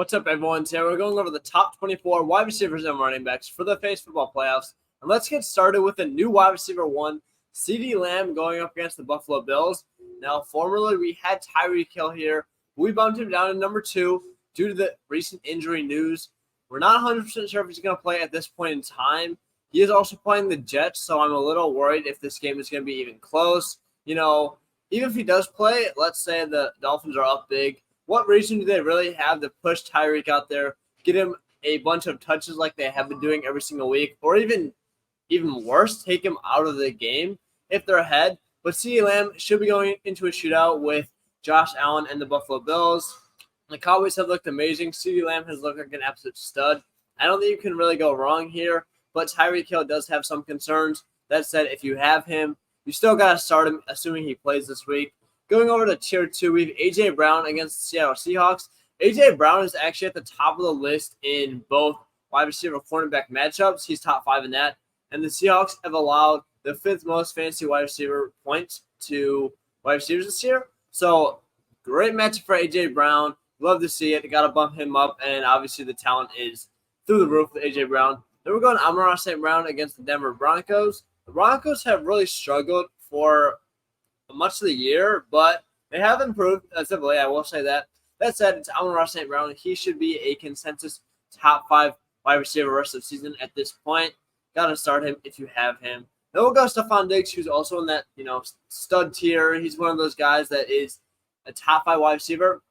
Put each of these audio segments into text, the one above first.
What's up, everyone? Today we're going over the top 24 wide receivers and running backs for the Fantasy Football Playoffs. And let's get started with a new wide receiver one, CeeDee Lamb, going up against the Buffalo Bills. Now, formerly we had Tyreek Hill here. We bumped him down to number 2 due to the recent injury news. We're not 100% sure if he's going to play at this point in time. He is also playing the Jets, so I'm a little worried if this game is going to be even close. Even if he does play, let's say the Dolphins are up big. What reason do they really have to push Tyreek out there, get him a bunch of touches like they have been doing every single week, or even worse, take him out of the game if they're ahead? But CeeDee Lamb should be going into a shootout with Josh Allen and the Buffalo Bills. The Cowboys have looked amazing. CeeDee Lamb has looked like an absolute stud. I don't think you can really go wrong here, but Tyreek Hill does have some concerns. That said, if you have him, you still got to start him, assuming he plays this week. Going over to Tier 2, we have A.J. Brown against the Seattle Seahawks. A.J. Brown is actually at the top of the list in both wide receiver cornerback matchups. He's top 5 in that. And the Seahawks have allowed the 5th most fantasy wide receiver points to wide receivers this year. So, great matchup for A.J. Brown. Love to see it. Got to bump him up. And obviously, the talent is through the roof with A.J. Brown. Then we're going Amon-Ra St. Brown against the Denver Broncos. The Broncos have really struggled for much of the year, but they have improved as of late. I will say that. That said, it's Amon-Ra St. Brown. He should be a consensus top 5 wide receiver rest of the season at this point. Got to start him if you have him. Then we'll go Stephon Diggs, who's also in that stud tier. He's one of those guys that is a top 5 wide receiver.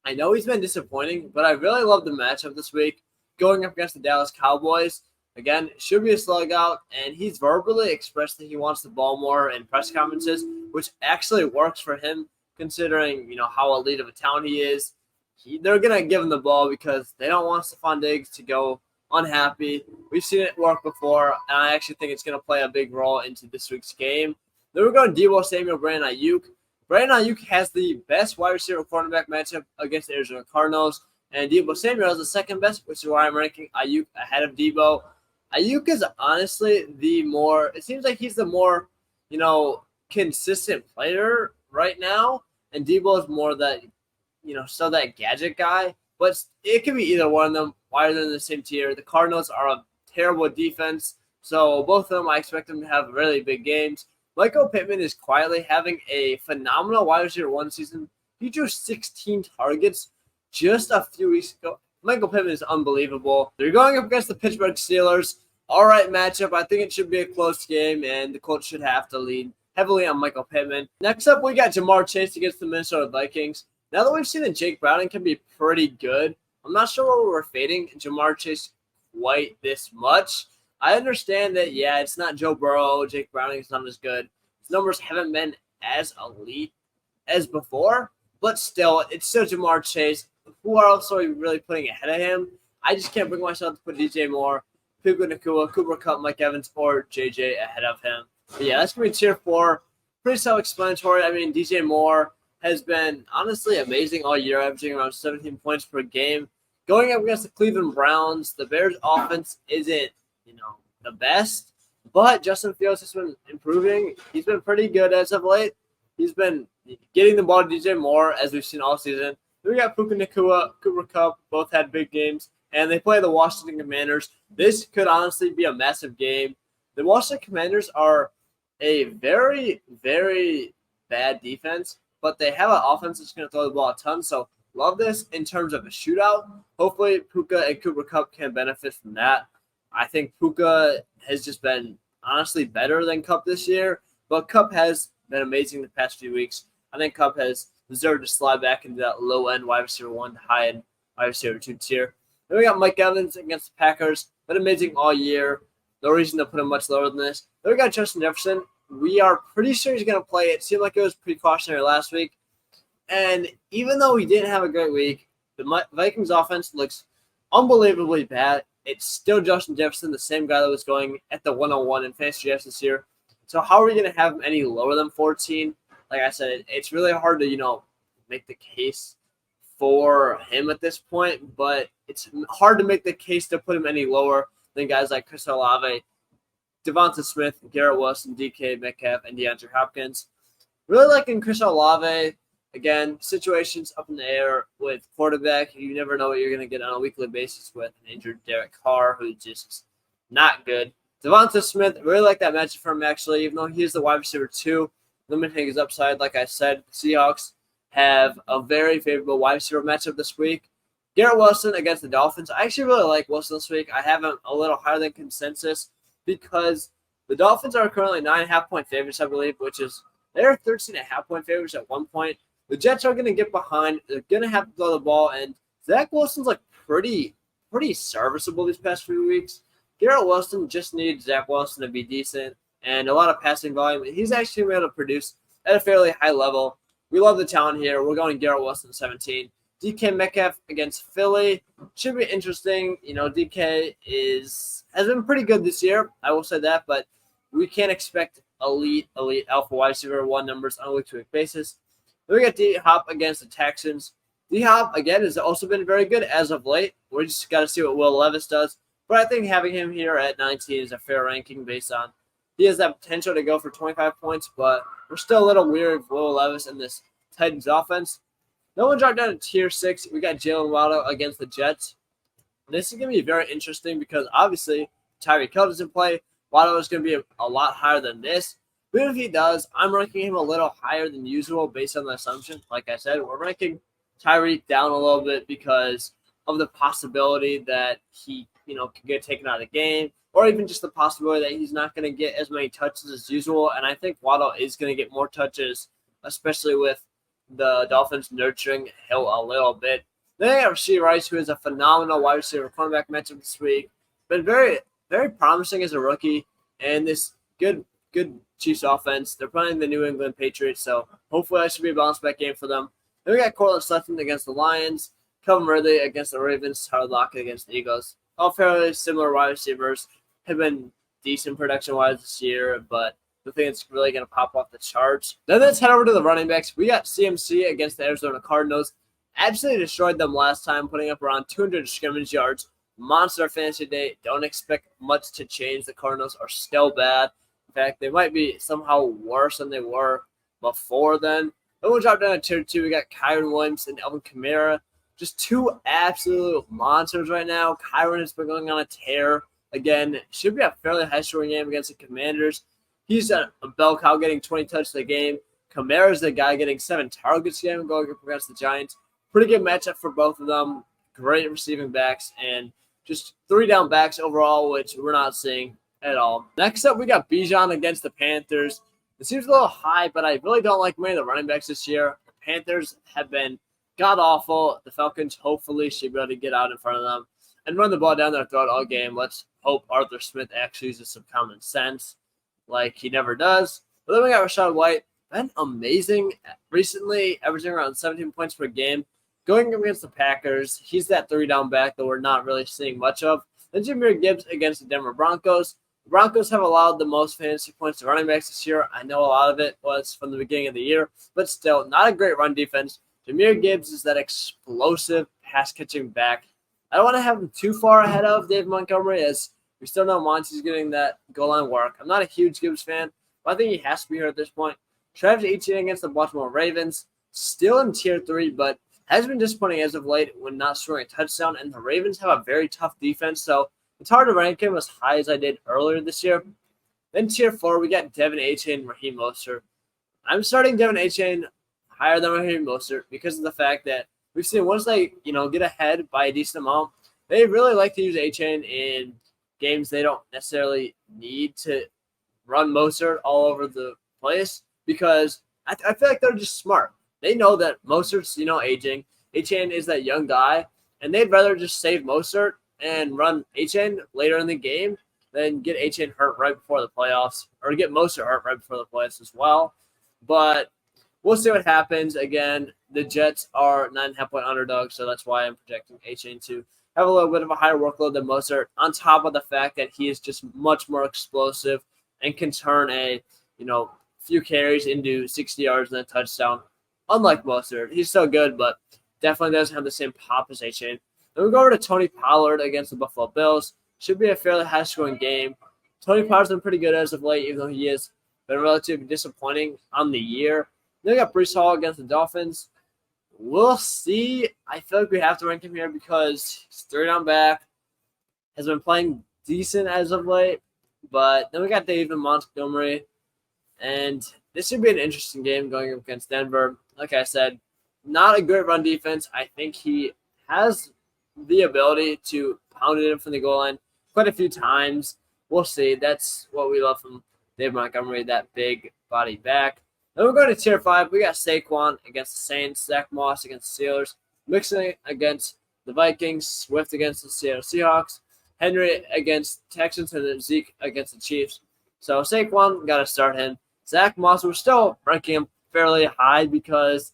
I know he's been disappointing, but I really love the matchup this week going up against the Dallas Cowboys. Again, it should be a slug out, and he's verbally expressed that he wants the ball more in press conferences, which actually works for him considering, how elite of a talent he is. They're going to give him the ball because they don't want Stephon Diggs to go unhappy. We've seen it work before, and I actually think it's going to play a big role into this week's game. Then we're going Deebo Samuel, Brandon Ayuk. Brandon Ayuk has the best wide receiver cornerback matchup against the Arizona Cardinals, and Deebo Samuel is the second best, which is why I'm ranking Ayuk ahead of Deebo. Ayuk is honestly it seems like he's the more, consistent player right now. And Deebo is more that, still that gadget guy. But it can be either one of them. Why are they in the same tier? The Cardinals are a terrible defense. So both of them, I expect them to have really big games. Michael Pittman is quietly having a phenomenal wide receiver one season. He drew 16 targets just a few weeks ago. Michael Pittman is unbelievable. They're going up against the Pittsburgh Steelers. All right matchup. I think it should be a close game, and the Colts should have to lean heavily on Michael Pittman. Next up, we got Jamar Chase against the Minnesota Vikings. Now that we've seen that Jake Browning can be pretty good, I'm not sure where we're fading Jamar Chase quite this much. I understand that, it's not Joe Burrow. Jake Browning is not as good. His numbers haven't been as elite as before, but still, it's still Jamar Chase. Who else are we really putting ahead of him? I just can't bring myself to put DJ Moore, Puka Nacua, Cooper Kupp, Mike Evans, or JJ ahead of him. But that's going to be tier 4. Pretty self-explanatory. I mean, DJ Moore has been honestly amazing all year, averaging around 17 points per game. Going up against the Cleveland Browns, the Bears' offense isn't, the best, but Justin Fields has been improving. He's been pretty good as of late. He's been getting the ball to DJ Moore, as we've seen all season. Then we got Puka Nacua, Cooper Kupp, both had big games, and they play the Washington Commanders. This could honestly be a massive game. The Washington Commanders are a very, very bad defense, but they have an offense that's going to throw the ball a ton, so love this in terms of a shootout. Hopefully, Puka and Cooper Kupp can benefit from that. I think Puka has just been honestly better than Kupp this year, but Kupp has been amazing the past few weeks. I think Kupp has deserved to slide back into that low-end wide receiver 1 to high-end wide receiver 2 tier. Then we got Mike Evans against the Packers. Been amazing all year. No reason to put him much lower than this. Then we got Justin Jefferson. We are pretty sure he's going to play. It seemed like it was precautionary last week. And even though he didn't have a great week, the Vikings offense looks unbelievably bad. It's still Justin Jefferson, the same guy that was going at the 101 in fantasy drafts this year. So how are we going to have him any lower than 14? Like I said, it's really hard to, make the case for him at this point, but it's hard to make the case to put him any lower than guys like Chris Olave, Devonta Smith, Garrett Wilson, DK Metcalf, and DeAndre Hopkins. Really liking Chris Olave Again, situations up in the air with quarterback. You never know what you're going to get on a weekly basis with an injured Derek Carr, who's just not good. Devonta Smith, really like that matchup for him, actually, even though he's the wide receiver 2, limiting his upside. Like I said, the Seahawks have a very favorable wide receiver matchup this week. Garrett Wilson against the Dolphins. I actually really like Wilson this week. I have him a little higher than consensus because the Dolphins are currently 9.5-point favorites, I believe, which is they're 13.5-point favorites at one point. The Jets are going to get behind. They're going to have to throw the ball, and Zach Wilson's like pretty serviceable these past few weeks. Garrett Wilson just needs Zach Wilson to be decent and a lot of passing volume. He's actually been able to produce at a fairly high level. We love the talent here. We're going Garrett Wilson 17. DK Metcalf against Philly should be interesting. You know, DK has been pretty good this year. I will say that, but we can't expect elite alpha wide receiver 1 numbers on a week-to-week basis. Then we got D-Hop against the Texans. D-Hop, again, has also been very good as of late. We just got to see what Will Levis does. But I think having him here at 19 is a fair ranking based on he has that potential to go for 25 points, but we're still a little weary of Will Levis in this Titans offense. No one dropped down to tier 6. We got Jalen Waddle against the Jets. This is going to be very interesting because obviously Tyreek Hill doesn't play. Waddle is going to be a lot higher than this. But if he does, I'm ranking him a little higher than usual based on the assumption. Like I said, we're ranking Tyreek down a little bit because of the possibility that he could get taken out of the game, or even just the possibility that he's not going to get as many touches as usual. And I think Waddle is going to get more touches, especially with the Dolphins nurturing Hill a little bit. Then they have Rashee Rice, who is a phenomenal wide receiver cornerback matchup this week. Been very, very promising as a rookie, and this good Chiefs offense. They're playing the New England Patriots, so hopefully that should be a bounce back game for them. Then we got Cortland Sutton against the Lions, Calvin Ridley against the Ravens, Tyler Lockett against the Eagles. All fairly similar wide receivers. Have been decent production-wise this year, but the thing that's really going to pop off the charts. Then let's head over to the running backs. We got CMC against the Arizona Cardinals. Absolutely destroyed them last time, putting up around 200 scrimmage yards. Monster fantasy day. Don't expect much to change. The Cardinals are still bad. In fact, they might be somehow worse than they were before then. Then we'll drop down to tier 2. We got Kyron Williams and Alvin Kamara. Just two absolute monsters right now. Kyron has been going on a tear. Again, should be a fairly high-scoring game against the Commanders. He's a bell cow getting 20 touches a game. Kamara's the guy getting 7 targets a game going up against the Giants. Pretty good matchup for both of them. Great receiving backs and just 3 down backs overall, which we're not seeing at all. Next up, we got Bijan against the Panthers. It seems a little high, but I really don't like many of the running backs this year. The Panthers have been god-awful. The Falcons hopefully should be able to get out in front of them and run the ball down their throat all game. Let's hope Arthur Smith actually uses some common sense like he never does. But then we got Rachaad White. Been amazing recently, averaging around 17 points per game. Going against the Packers, he's that 3-down back that we're not really seeing much of. Then Jahmyr Gibbs against the Denver Broncos. The Broncos have allowed the most fantasy points to running backs this year. I know a lot of it was from the beginning of the year, but still, not a great run defense. Jahmyr Gibbs is that explosive pass-catching back. I don't want to have him too far ahead of Dave Montgomery, as we still know Monty's getting that goal line work. I'm not a huge Gibbs fan, but I think he has to be here at this point. Travis Etienne against the Baltimore Ravens, still in tier 3, but has been disappointing as of late when not scoring a touchdown, and the Ravens have a very tough defense, so it's hard to rank him as high as I did earlier this year. Then tier 4, we got Devin Achane and Raheem Mostert. I'm starting Devin Achane higher than Raheem Mostert because of the fact that we've seen once they get ahead by a decent amount, they really like to use Achane in games they don't necessarily need to run Mostert all over the place because I feel like they're just smart. They know that Mostert's aging. Achane is that young guy, and they'd rather just save Mostert and run Achane later in the game than get Achane hurt right before the playoffs, or get Mostert hurt right before the playoffs as well. But we'll see what happens. Again, the Jets are 9.5-point underdogs, so that's why I'm projecting Achane to have a little bit of a higher workload than Mostert, on top of the fact that he is just much more explosive and can turn a few carries into 60 yards and a touchdown. Unlike Mostert, he's so good, but definitely doesn't have the same pop as Achane. Then we go over to Tony Pollard against the Buffalo Bills. Should be a fairly high-scoring game. Tony Pollard's been pretty good as of late, even though he has been relatively disappointing on the year. Then we got Breece Hall against the Dolphins. We'll see. I feel like we have to rank him here because he's 3-down back, has been playing decent as of late. But then we got David Montgomery, and this should be an interesting game going up against Denver. Like I said, not a good run defense. I think he has the ability to pound it in from the goal line quite a few times. We'll see. That's what we love from David Montgomery, that big body back. Then we're going to Tier 5. We got Saquon against the Saints, Zach Moss against the Steelers, Mixon against the Vikings, Swift against the Seattle Seahawks, Henry against Texans, and then Zeke against the Chiefs. So Saquon, got to start him. Zach Moss, we're still ranking him fairly high because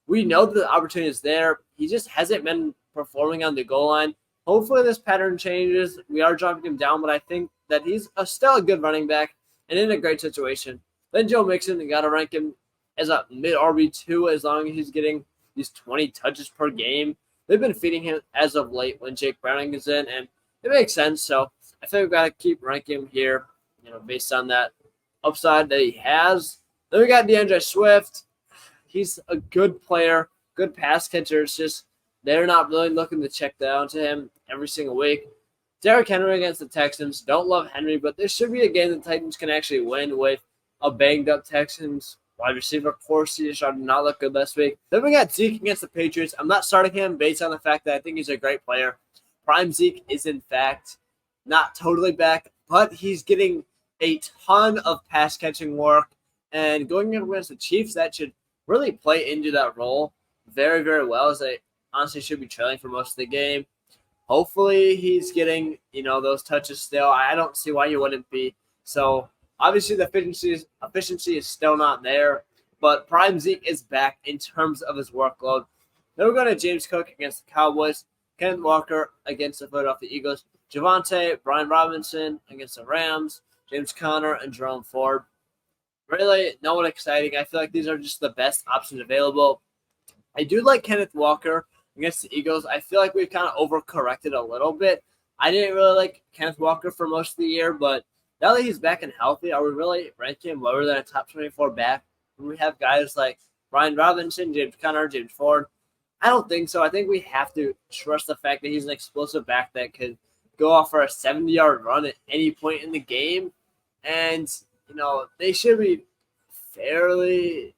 we know that the opportunity is there. He just hasn't been performing on the goal line. Hopefully this pattern changes. We are dropping him down, but I think that he's still a good running back and in a great situation. Then Joe Mixon, you got to rank him as a mid-RB2 as long as he's getting these 20 touches per game. They've been feeding him as of late when Jake Browning is in, and it makes sense. So I think we've got to keep ranking him here, based on that upside that he has. Then we got DeAndre Swift. He's a good player, good pass catcher. It's just they're not really looking to check down to him every single week. Derrick Henry against the Texans. Don't love Henry, but this should be a game the Titans can actually win with a banged-up Texans wide receiver. Corsi did not look good last week. Then we got Zeke against the Patriots. I'm not starting him based on the fact that I think he's a great player. Prime Zeke is, in fact, not totally back, but he's getting a ton of pass-catching work. And going against the Chiefs, that should really play into that role very, very well, as they honestly should be trailing for most of the game. Hopefully he's getting, those touches still. I don't see why he wouldn't be. So obviously the efficiency is still not there, but Prime Zeke is back in terms of his workload. Then we're going to James Cook against the Cowboys, Kenneth Walker against the Philadelphia Eagles, Javonte, Brian Robinson against the Rams, James Conner, and Jerome Ford. Really, no one exciting. I feel like these are just the best options available. I do like Kenneth Walker against the Eagles. I feel like we've kind of overcorrected a little bit. I didn't really like Kenneth Walker for most of the year, but now that he's back and healthy, are we really ranking him lower than a top 24 back when we have guys like Brian Robinson, James Conner, James Ford? I don't think so. I think we have to trust the fact that he's an explosive back that could go off for a 70-yard run at any point in the game. And, they should be fairly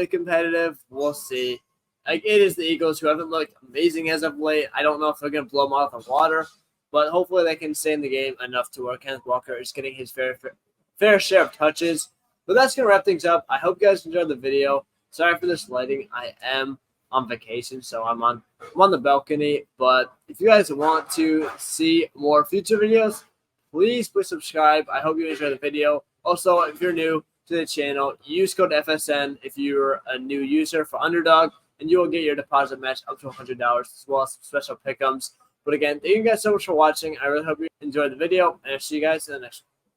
competitive. We'll see. It is the Eagles, who haven't looked amazing as of late. I don't know if they're going to blow them out of the water, but hopefully they can stay in the game enough to where Kenneth Walker is getting his fair share of touches. But that's going to wrap things up. I hope you guys enjoyed the video. Sorry for this lighting. I am on vacation, so I'm on the balcony. But if you guys want to see more future videos, please subscribe. I hope you enjoyed the video. Also, if you're new to the channel, use code FSN if you're a new user for Underdog, and you will get your deposit match up to $100 as well as some special pick'ems. But again, thank you guys so much for watching. I really hope you enjoyed the video, and I'll see you guys in the next one.